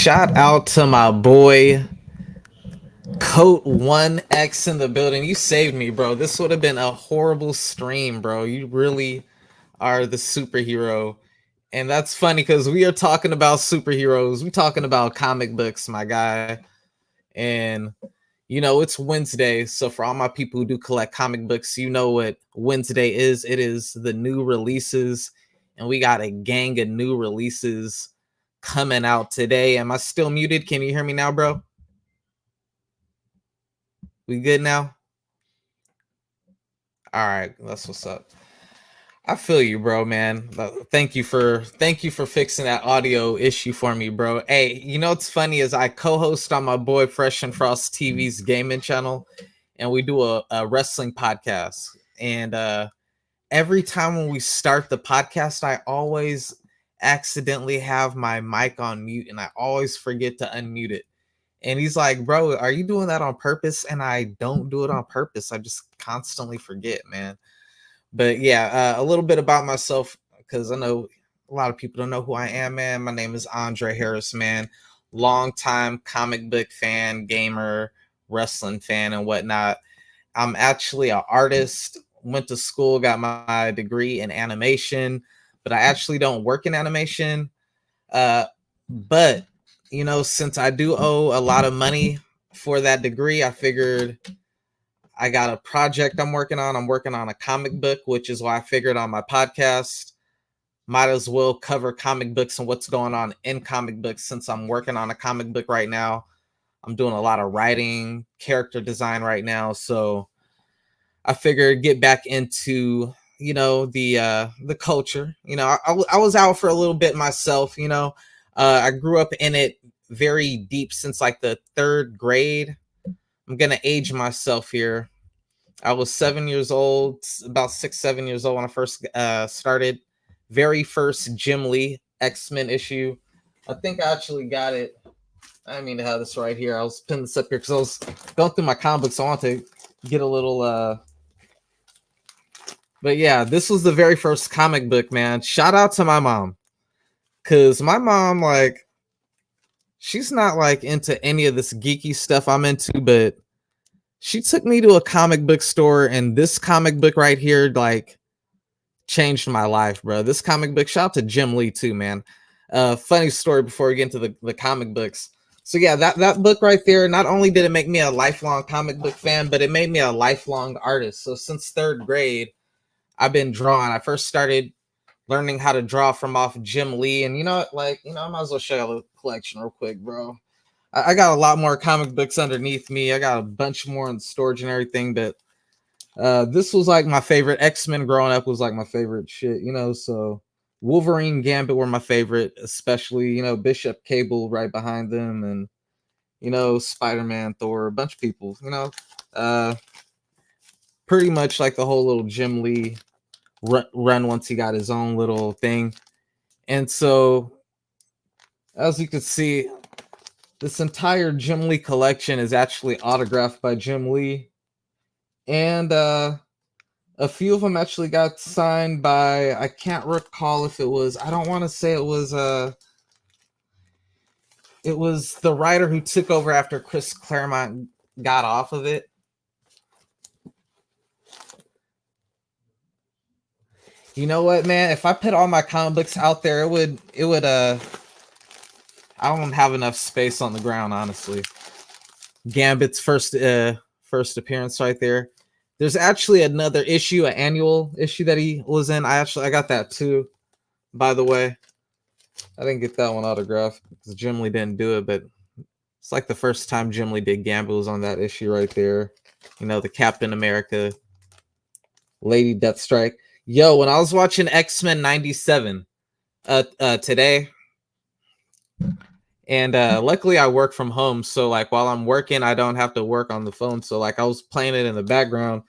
shout out to my boy Coat 1X in the building. You saved me, bro. This would have been a horrible stream, bro. You really are the superhero. And that's funny because we are talking about superheroes. We're talking about comic books, my guy. And it's Wednesday. So for all my people who do collect comic books, you know what Wednesday is. It is the new releases. And we got a gang of new releases coming out today. Am I still muted? Can you hear me now, bro? We good now? All right, that's what's up. I feel you, bro, man. Thank you for fixing that audio issue for me, bro. Hey, what's funny is I co-host on my boy Fresh and Frost TV's gaming channel, and we do a wrestling podcast. And every time when we start the podcast, I always accidentally have my mic on mute, and I always forget to unmute it. And he's like, bro, are you doing that on purpose? And I don't do it on purpose. I just constantly forget, man. But yeah, a little bit about myself, because I know a lot of people don't know who I am, man. My name is Andre Harris, man. Longtime comic book fan, gamer, wrestling fan, and whatnot. I'm actually an artist. Went to school, got my degree in animation, but I actually don't work in animation. But since I do owe a lot of money for that degree, I figured I got a project I'm working on. I'm working on a comic book, which is why I figured on my podcast, might as well cover comic books and what's going on in comic books, since I'm working on a comic book right now. I'm doing a lot of writing, character design right now. So I figured get back into, the culture. I was out for a little bit myself, I grew up in it very deep since like the third grade. I'm going to age myself here. I was 7 years old, about 6, 7 years old when I first started. Very first Jim Lee X-Men issue. I think I actually got it. I didn't mean to have this right here. I was pinning this up here because I was going through my comic books. So I want to get a little... But yeah, this was the very first comic book, man. Shout out to my mom. Because my mom, she's not into any of this geeky stuff I'm into, but she took me to a comic book store, and this comic book right here changed my life, bro. This comic book, shout out to Jim Lee too, man. Funny story before we get into the comic books. So yeah, that book right there, not only did it make me a lifelong comic book fan, but it made me a lifelong artist. So since third grade, I've been drawing. I first started learning how to draw from off Jim Lee, and I might as well show you the collection real quick, bro. I got a lot more comic books underneath me. I got a bunch more in storage and everything, but this was my favorite. X-Men growing up was my favorite shit, so Wolverine, Gambit were my favorite, especially, Bishop, Cable right behind them, and, Spider-Man, Thor, a bunch of people, pretty much the whole little Jim Lee run once he got his own little thing. And so, as you can see, this entire Jim Lee collection is actually autographed by Jim Lee. And a few of them actually got signed by, I can't recall if it was, I don't want to say it was the writer who took over after Chris Claremont got off of it. You know what, man? If I put all my comic books out there, it would I don't have enough space on the ground, honestly. Gambit's first appearance right there. There's actually another issue, an annual issue that he was in. I got that too, by the way. I didn't get that one autographed because Jim Lee didn't do it, but it's the first time Jim Lee did Gambit was on that issue right there. The Captain America, Lady Deathstrike. Yo, when I was watching X-Men 97 today, and luckily I work from home, so while I'm working, I don't have to work on the phone. So I was playing it in the background,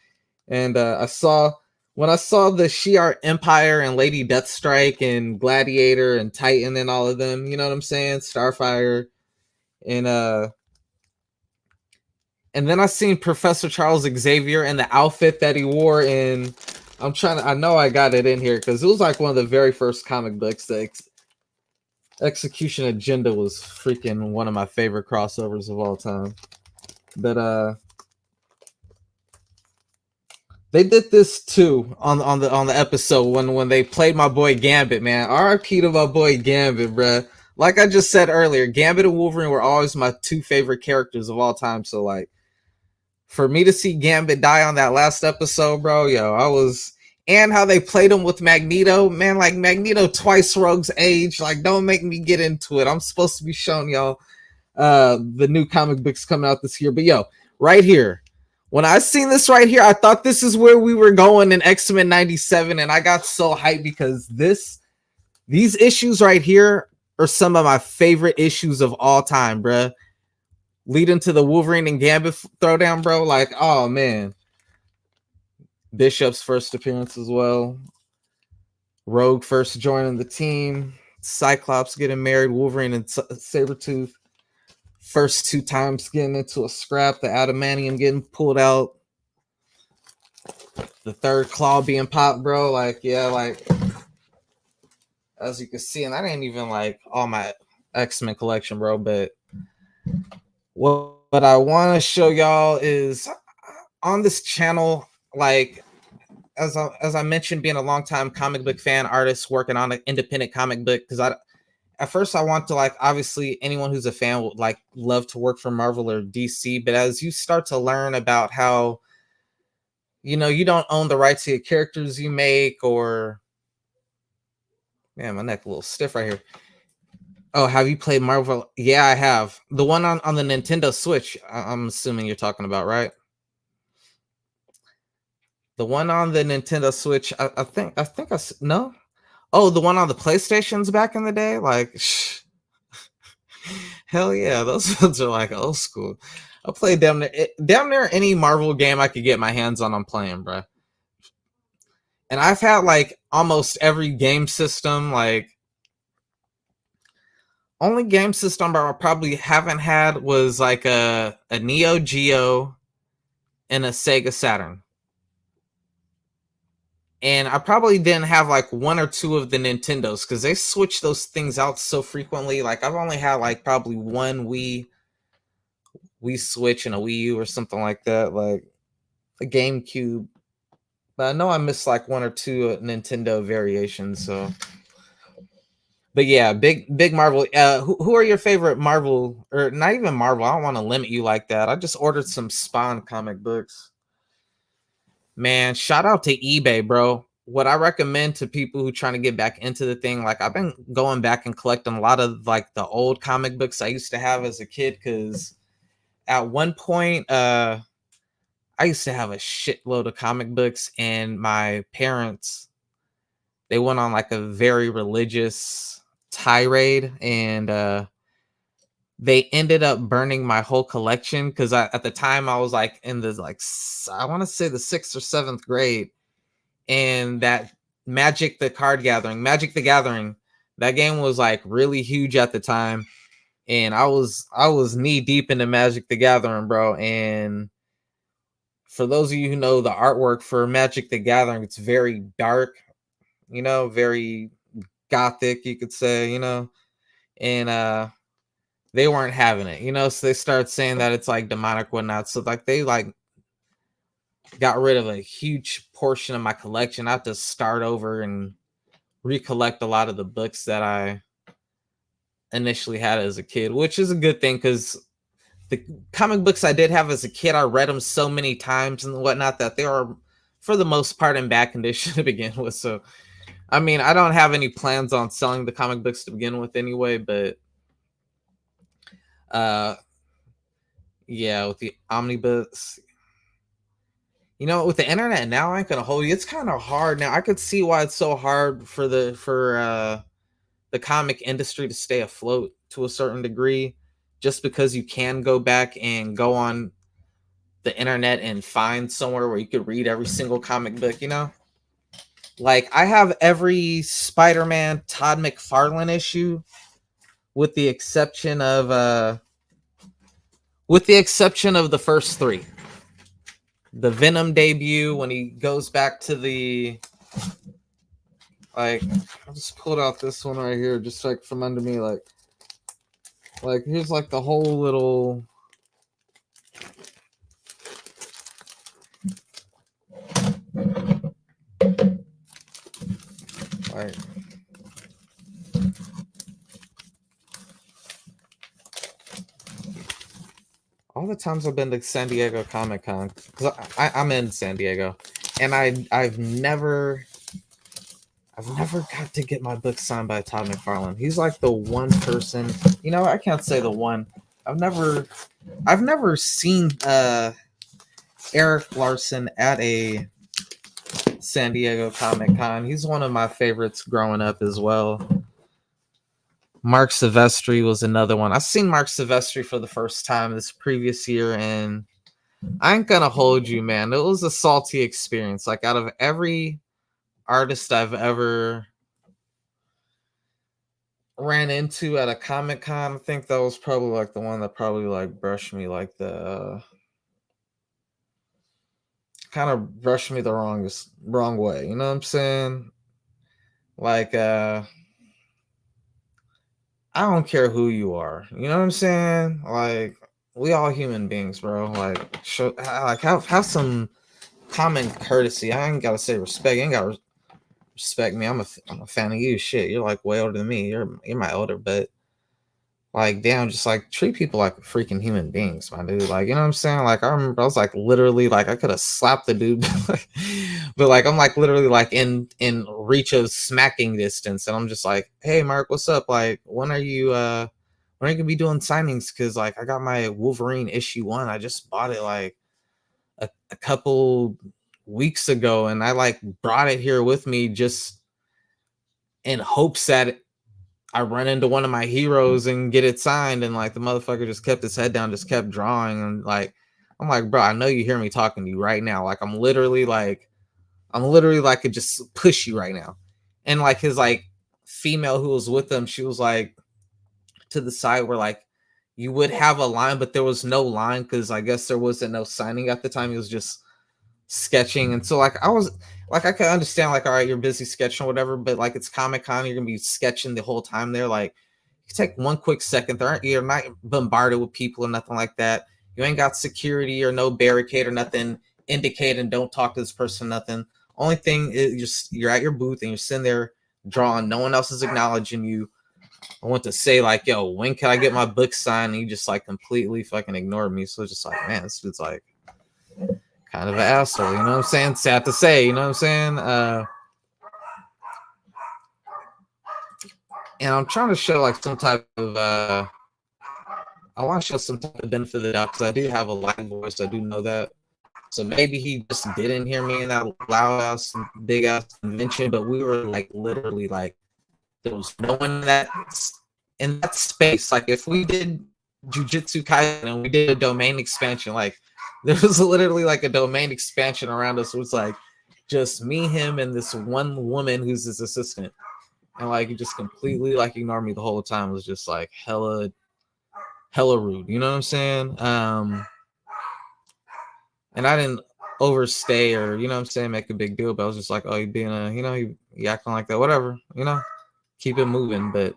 and I saw the Shi'ar Empire and Lady Deathstrike and Gladiator and Titan and all of them, you know what I'm saying? Starfire, and then I seen Professor Charles Xavier and the outfit that he wore in. I know I got it in here because it was one of the very first comic books that Execution Agenda was freaking one of my favorite crossovers of all time. But they did this too on the episode when they played my boy Gambit, man. RIP to my boy Gambit, bruh. Like I just said earlier, Gambit and Wolverine were always my two favorite characters of all time. So like, for me to see Gambit die on that last episode, bro, yo, I was. And how they played him with Magneto, man, like Magneto twice Rogue's age. Like, don't make me get into it. I'm supposed to be showing y'all the new comic books coming out this year. But yo, right here, when I seen this right here, I thought this is where we were going in X-Men 97, and I got so hyped because these issues right here are some of my favorite issues of all time, bruh. Leading to the Wolverine and Gambit throwdown, bro. Like, oh man. Bishop's first appearance as well. Rogue first joining the team. Cyclops getting married. Wolverine and Sabretooth first two times getting into a scrap. The adamantium getting pulled out. The third claw being popped, bro. Like, yeah, like, as you can see, and that ain't even like all my X-Men collection, bro. But what I want to show y'all is on this channel, like, as I mentioned, being a longtime comic book fan, artist, working on an independent comic book, because at first I want to, like, obviously anyone who's a fan would like love to work for Marvel or DC, but as you start to learn about how, you know, you don't own the rights to the characters you make, or man, my neck a little stiff right here. Oh, have you played Marvel? Yeah, I have. The one on the Nintendo Switch, I'm assuming you're talking about, right? The one on the Nintendo Switch, I think no. Oh, the one on the PlayStations back in the day, like, hell yeah, those ones are like old school. I played damn near any Marvel game I could get my hands on. I'm playing, bro. And I've had like almost every game system. Like, only game system I probably haven't had was like a Neo Geo and a Sega Saturn. And I probably didn't have like one or two of the Nintendos because they switch those things out so frequently. Like, I've only had like probably one Wii Switch and a Wii U or something like that, like a GameCube. But I know I missed like one or two Nintendo variations. So, but yeah, big Marvel. Who are your favorite Marvel, or not even Marvel? I don't want to limit you like that. I just ordered some Spawn comic books. Man, shout out to eBay, bro. What I recommend to people who trying to get back into the thing, like, I've been going back and collecting a lot of like the old comic books I used to have as a kid, because at one point, I used to have a shitload of comic books, and my parents, they went on like a very religious tirade, and they ended up burning my whole collection, because at the time I was like in the, like, I want to say the 6th or 7th grade, and that Magic the Gathering, that game was like really huge at the time, and I was knee deep into Magic the Gathering, bro. And for those of you who know the artwork for Magic the Gathering, it's very dark, you know, very gothic, you could say, you know, and they weren't having it, you know, so they started saying that it's like demonic, whatnot. So like they like got rid of a huge portion of my collection. I have to start over and recollect a lot of the books that I initially had as a kid, which is a good thing, because the comic books I did have as a kid, I read them so many times and whatnot that they are, for the most part, in bad condition to begin with. So, I mean, I don't have any plans on selling the comic books to begin with anyway, but yeah, with the omnibus, you know, with the internet now, I ain't gonna hold you. It's kind of hard now. I could see why it's so hard for the comic industry to stay afloat to a certain degree, just because you can go back and go on the internet and find somewhere where you could read every single comic book, you know? Like, I have every Spider-Man Todd McFarlane issue, with the exception of the first 3. The Venom debut, when he goes back to the Like, I just pulled out this one right here, just like from under me. Like here's like the whole little. Like, all the times I've been to San Diego Comic Con, because I'm in San Diego, and I've never got to get my book signed by Todd McFarlane. He's like the one person, you know, I can't say the one. I've never seen Eric Larson at a San Diego Comic Con. He's one of my favorites growing up as well. Mark Silvestri was another one. I seen Mark Silvestri for the first time this previous year, and I ain't gonna hold you, man. It was a salty experience. Like, out of every artist I've ever ran into at a Comic Con, I think that was probably like the one that probably like brushed me like the kind of brushed me the wrong way. You know what I'm saying? Like, I don't care who you are. You know what I'm saying? Like, we all human beings, bro. Like, have some common courtesy. I ain't gotta say respect. You ain't gotta respect me. I'm a fan of you. Shit, you're like way older than me. You're my elder, but like, damn, just like treat people like freaking human beings, my dude. Like, you know what I'm saying? Like, I remember I was like literally like I could have slapped the dude, but like I'm like literally like in reach of smacking distance, and I'm just like, hey, Mark, what's up? Like, when are you gonna be doing signings? Because like I got my Wolverine issue 1. I just bought it like a couple weeks ago, and I like brought it here with me just in hopes that I run into one of my heroes and get it signed, and like the motherfucker just kept his head down, just kept drawing, and like I'm like, bro, I know you hear me talking to you right now. Like I'm literally like could just push you right now. And like his like female who was with him, she was like to the side where like you would have a line, but there was no line because I guess there wasn't no signing at the time. He was just sketching, and so like I was like I can understand like, all right, you're busy sketching or whatever, but like it's Comic-Con, you're gonna be sketching the whole time there. Like you take one quick second, you're not bombarded with people or nothing like that. You ain't got security or no barricade or nothing indicating don't talk to this person, nothing. Only thing is just you're at your booth and you're sitting there drawing, no one else is acknowledging you. I want to say like, yo, when can I get my book signed? And you just like completely fucking ignored me. So it's just like, man, this dude's like kind of an asshole, you know what I'm saying? Sad to say, you know what I'm saying? And I'm trying to show like some type of I want to show some type of benefit of the doubt because I do have a loud voice. I do know that. So maybe he just didn't hear me in that loud ass, big ass convention, but we were like literally like there was no one in that space. Like if we did Jujutsu Kaisen and we did a domain expansion, like there was literally like a domain expansion around us. It was like just me, him, and this one woman who's his assistant. And like he just completely like ignored me the whole time. It was just like hella rude. You know what I'm saying? And I didn't overstay or, you know what I'm saying, make a big deal, but I was just like, oh, you being a, you know, you acting like that, whatever, you know, keep it moving. But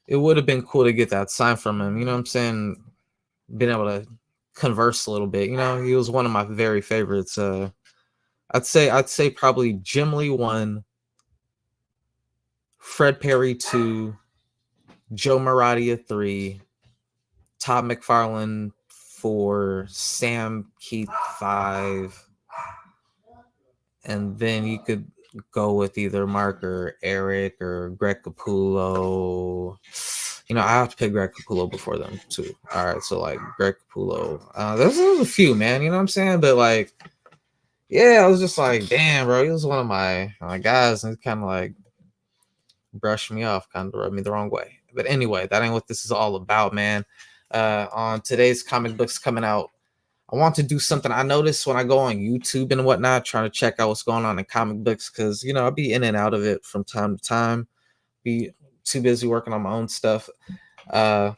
it would have been cool to get that sign from him, you know what I'm saying? Being able to converse a little bit, you know, he was one of my very favorites. I'd say probably Jim Lee 1, Fred Perry 2, Joe Maradia 3, Todd McFarlane 4, Sam Keith 5, and then you could go with either Mark or Eric or Greg Capullo. You know, I have to pick Greg Capullo before them too. All right, so like Greg Capullo. There's a few, man. You know what I'm saying? But like, yeah, I was just like, damn, bro, he was one of my guys, and he kind of like brushed me off, kind of rubbed me the wrong way. But anyway, that ain't what this is all about, man. On today's comic books coming out, I want to do something. I notice when I go on YouTube and whatnot, trying to check out what's going on in comic books, because you know I'll be in and out of it from time to time. Be too busy working on my own stuff. I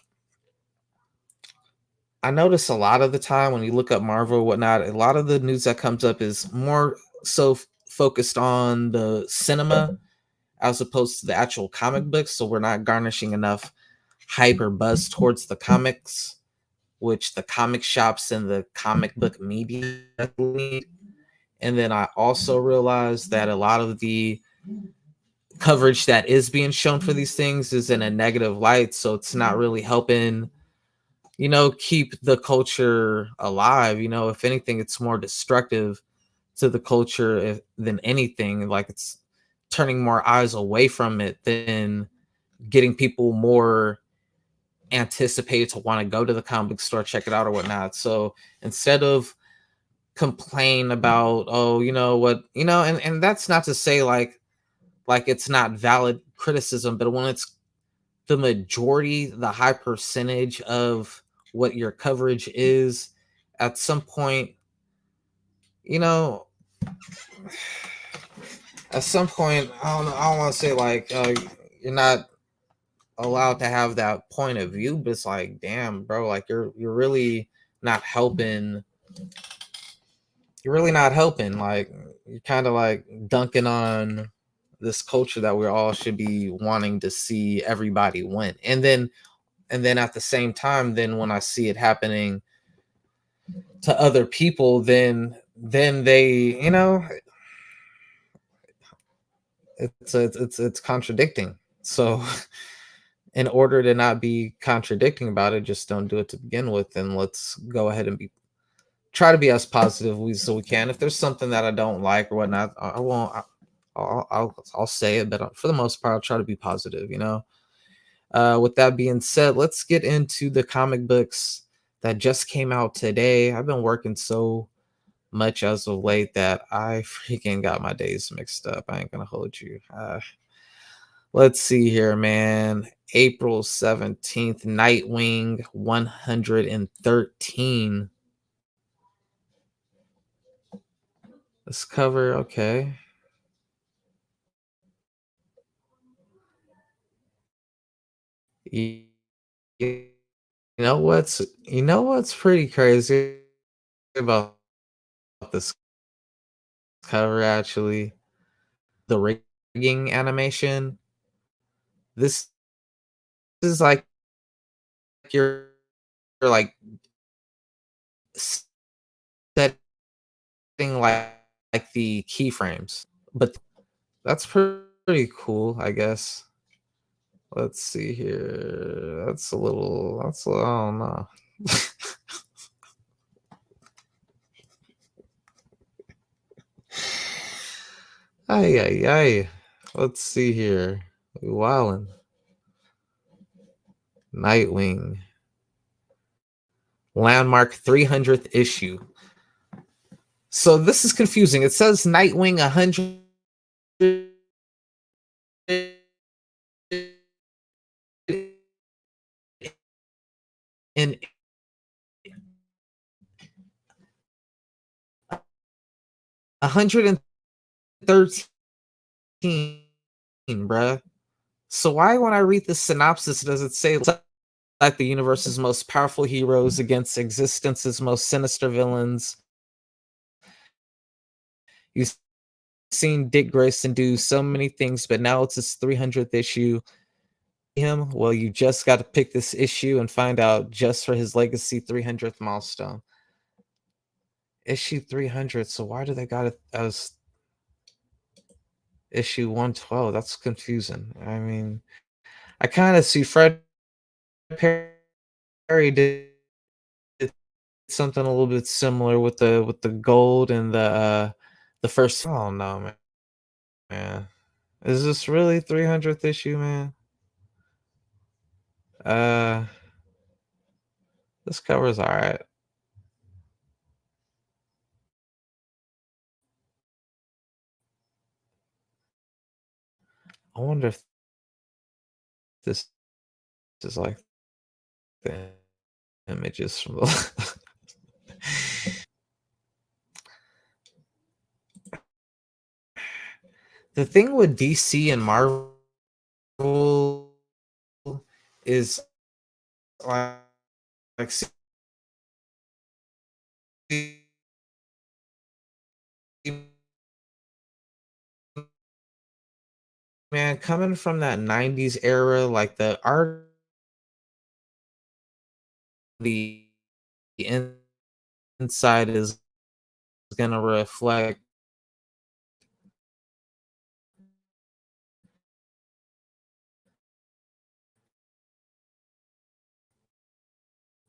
notice a lot of the time when you look up Marvel or whatnot, a lot of the news that comes up is more so focused on the cinema as opposed to the actual comic books. So we're not garnishing enough hype or buzz towards the comics, which the comic shops and the comic book media need. And then I also realized that a lot of the coverage that is being shown for these things is in a negative light. So it's not really helping, keep the culture alive. If anything, it's more destructive to the culture than anything. Like, it's turning more eyes away from it than getting people more anticipated to want to go to the comic book store, check it out or whatnot. So instead of complain about, oh, and that's not to say like it's not valid criticism, but when it's the majority, the high percentage of what your coverage is, at some point, you know, I don't want to say like you're not allowed to have that point of view, but it's like, damn, bro, like you're really not helping. You're really not helping. Like, you're kind of like dunking on this culture that we all should be wanting to see everybody win. And then at the same time, then when I see it happening to other people, then they, it's contradicting. So in order to not be contradicting about it, just don't do it to begin with, and let's go ahead and try to be as positive so we can. If there's something that I don't like or whatnot, I won't. I'll say it, but for the most part, I'll try to be positive. With that being said, let's get into the comic books that just came out today. I've been working so much as of late that I freaking got my days mixed up. I ain't gonna hold you. Let's see here, man. April 17th, Nightwing 113. This cover, okay. You, you know what's pretty crazy about this cover actually? The rigging animation. This is like you're like setting like the keyframes. But that's pretty cool, I guess. Let's see here. I don't know. Ay, ay, ay. Let's see here. Wildin'. Nightwing. Landmark 300th issue. So this is confusing. It says Nightwing 100 in 113, bruh. So why, when I read the synopsis, does it say like the universe's most powerful heroes against existence's most sinister villains? You've seen Dick Grayson do so many things, but now it's his 300th issue. Well, you just got to pick this issue and find out just for his legacy 300th milestone. Issue 300. So why do they got it as issue 112? That's confusing. I mean, I kind of see Fred Perry did something a little bit similar with the gold and the first. Oh no, man. Is this really 300th issue, man? Uh, this cover's all right. I wonder if this is like the images from the. The thing with DC and Marvel is like man, coming from that 90s era, like the art, the inside is gonna reflect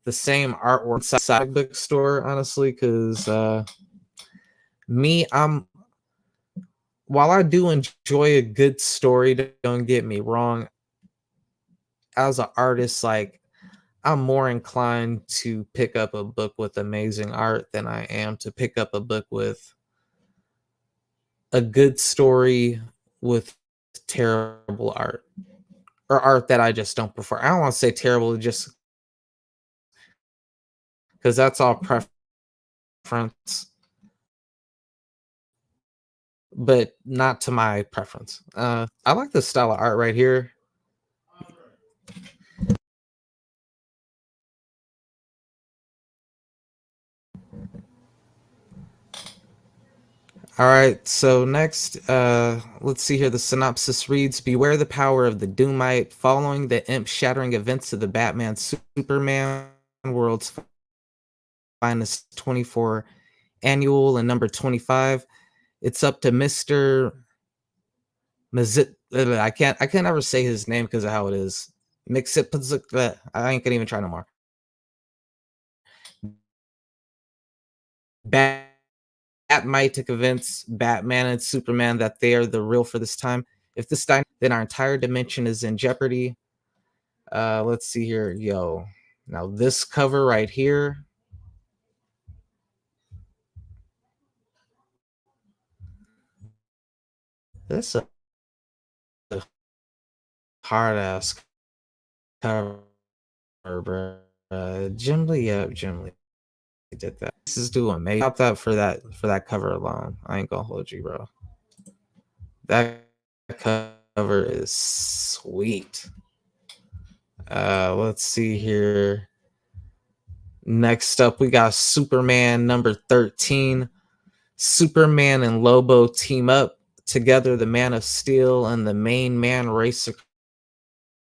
the same artwork inside bookstore, honestly, because me, I'm while I do enjoy a good story, don't get me wrong, as an artist, like I'm more inclined to pick up a book with amazing art than I am to pick up a book with a good story with terrible art or art that I just don't prefer. I don't want to say terrible just because that's all preference, but not to my preference. I like this style of art right here. All right, so next, let's see here. The synopsis reads: Beware the power of the Doomite. Following the imp-shattering events of the Batman Superman world's finest 24 annual and number 25, it's up to Mr. Mazit. I can't ever say his name because of how it is. Mixit. I ain't gonna even try no more. Batmite to convince Batman and Superman that they are the real for this time. If this time, then our entire dimension is in jeopardy. Let's see here. Yo. Now this cover right here. This is a hard ass cover, bro. Jim Lee, yeah, Jim Lee did that. This is doing amazing. Stop that for that cover alone. I ain't gonna hold you, bro. That cover is sweet. Let's see here. Next up, we got Superman number 13. Superman and Lobo team up. Together, the Man of Steel and the Main Man race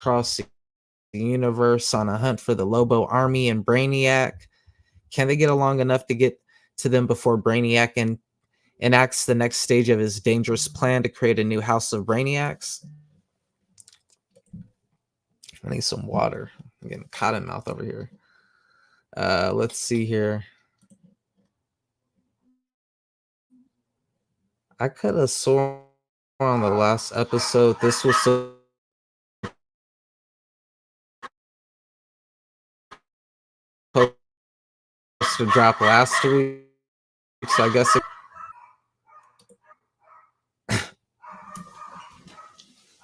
across the universe on a hunt for the Lobo army and Brainiac. Can they get along enough to get to them before Brainiac enacts the next stage of his dangerous plan to create a new house of Brainiacs? I need some water. I'm getting cotton mouth over here. Let's see here. I could have sworn on the last episode this was supposed to drop last week, so I guess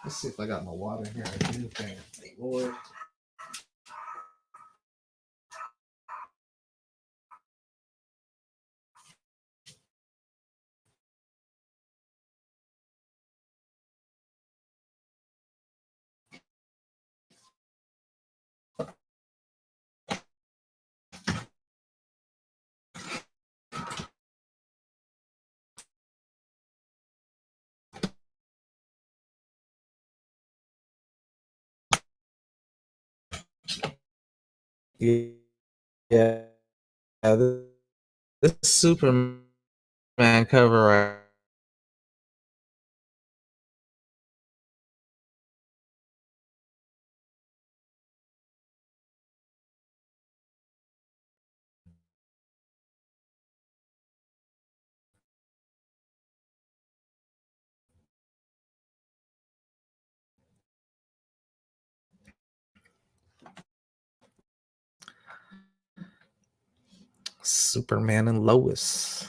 let's see if I got my water here. Thank Lord. Yeah, this Superman cover right. Superman and Lois.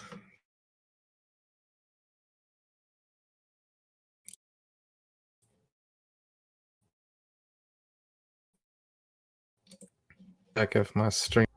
Back if my stream